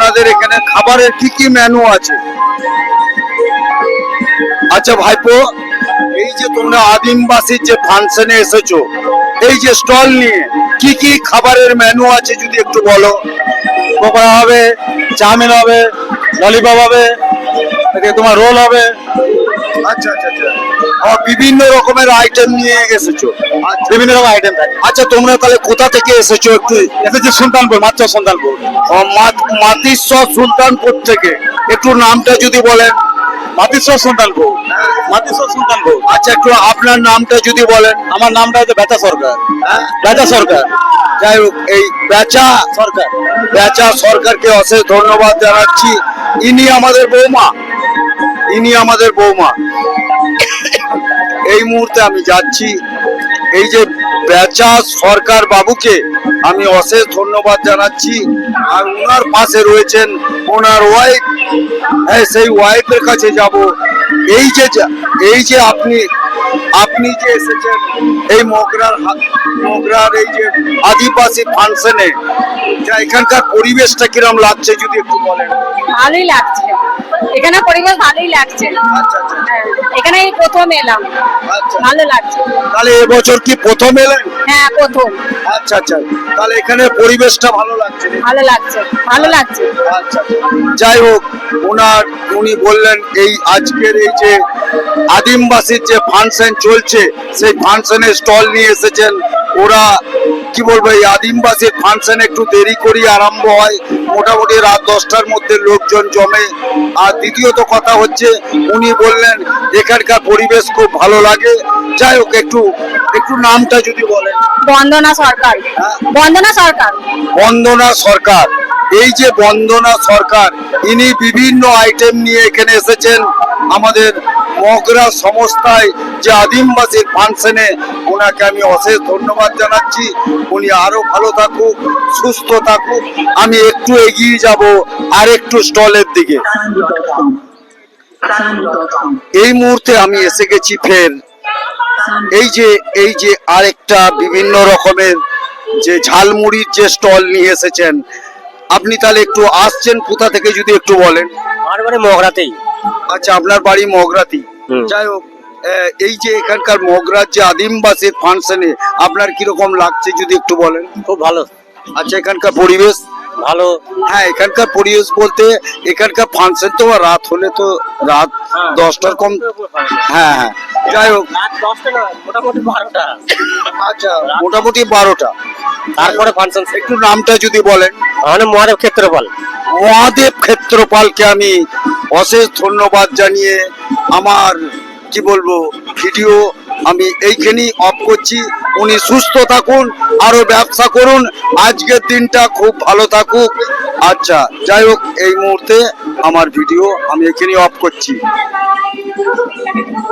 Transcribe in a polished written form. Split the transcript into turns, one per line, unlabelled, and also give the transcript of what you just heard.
আপনাদের এখানে খাবারের কি কি মেনু আছে? আচ্ছা ভাইপো, এই যে তোমরা আদিমবাসীর যে ফাংশনে এসেছো, এই যে স্টল নিয়ে কি কি খাবারের মেনু আছে যদি একটু বলো।
পকোড়া হবে, চাউমিন হবে, ললিপপ হবে, তোমার রোল হবে।
আচ্ছা আচ্ছা আচ্ছা, বিভিন্ন রকমের আইটেম নিয়ে এসেছো।
বিভিন্ন রকম আইটেম থাকে।
আচ্ছা তোমরা তাহলে কোথা থেকে এসেছো একটু?
এসেছে সুলতানপুর, মাত্র সুলতানপুর।
মাতিশ্বর সুলতানপুর থেকে, একটু নামটা যদি বলেন।
মাতিশ্বর সুলতানপুর, মাতিশ্বর সুলতানপুর।
আচ্ছা একটু আপনার নামটা যদি বলেন।
আমার নামটা হচ্ছে বেচা সরকার। বেচা সরকার।
যাই হোক, এই বেচা
সরকার,
বেচা সরকারকে অশেষ ধন্যবাদ জানাচ্ছি। ইনি আমাদের বৌমা, ইনি আমাদের বৌমা। এই মুহূর্তে আমি যাচ্ছি, এই যে বেচা সরকার বাবুকে আমি অশেষ ধন্যবাদ জানাচ্ছি। আর ওনার পাশে রয়েছেন ওনার ওয়াইফ। হ্যাঁ, সেই ওয়াইফের কাছে যাব। এই যে আপনি যে এসেছেন এই মগরার এই যে আদিবাসী ফাংশনে, যা এখানকার পরিবেশটা কিরম লাগছে যদি একটু বলেন।
ভালোই লাগছে, এখানে পরিবেশ ভালোই লাগছে।
আচ্ছা আচ্ছা
হ্যাঁ, এখানে এই প্রথম এলাম,
আচ্ছা।
ভালো লাগছে।
তাহলে এবছর কি প্রথম এলেন?
হ্যাঁ প্রথম।
আচ্ছা আচ্ছা, তাহলে এখানে পরিবেশটা ভালো লাগছে।
ভালো লাগছে, ভালো লাগছে।
আচ্ছা, যাই হোক, উনি বললেন এই আজকের এই যে আদিমবাসীর যে ফাংশন চলছে, সেই ফাংশনে স্টল নিয়ে এসেছেন ওরা। কি বলবো, এই আদিমবাসীর ফাংশন একটু দেরি করে আরম্ভ হয়, মোটামুটি রাত 10টার মধ্যে লোকজন জমে। আর দ্বিতীয়ত কথা হচ্ছে, উনি বললেন এখানকার পরিবেশ খুব ভালো লাগে। যাই হোক, একটু নামটা যদি বলেন।
বন্দনা সরকার। বন্দনা সরকার।
বন্দনা সরকার। এই যে বন্দনা সরকার, ইনি বিভিন্ন আইটেম নিয়ে এখানে এসেছেন আমাদের মগরা সংস্থায় যে আদিমবাসীর ফাংশনে। ওনাকে আমি অশেষ ধন্যবাদ জানাচ্ছি। উনি আরো ভালো থাকুক, সুস্থ থাকুক। আমি একটু এগিয়ে যাব আর একটু স্টলের দিকে। এই মুহূর্তে আমি এসে গেছি ফের এই যে আরেকটা বিভিন্ন রকমের যে ঝালমুড়ির যে স্টল নিয়ে এসেছেন। আপনি তাহলে একটু আসছেন কোথা থেকে যদি একটু বলেন।
আমার বাড়ি মগরাতেই।
আচ্ছা, আপনার বাড়ি মগরাতেই। যাই হোক, এই যে এখানকার মগরার যে আদিমবাসীর ফাংশনে আপনার কিরকম লাগছে যদি একটু বলেন।
খুব ভালো।
আচ্ছা, এখানকার পরিবেশ
ভালো।
হ্যাঁ, এখানকার পরিবেশ বলতে এখানকার ফাংশন তো রাত হলে তো রাত 10টার কম। হ্যাঁ হ্যাঁ, যাই হোক,
মোটামুটি 12টা।
আচ্ছা, মোটামুটি 12টা।
তারপরে ফাংশন।
একটু নামটা যদি বলেন।
মানে মহাদেব ক্ষেত্রপাল।
মহাদেব ক্ষেত্রপালকে আমি অশেষ ধন্যবাদ জানিয়ে আমার কি বলবো ভিডিও আমি এইখানেই অফ করছি। উনি সুস্থ থাকুন, আরো ব্যবসা করুন, আজকের দিনটা খুব ভালো থাকুক। আচ্ছা, যাই হোক, এই মুহূর্তে আমার ভিডিও আমি এখানেই অফ করছি।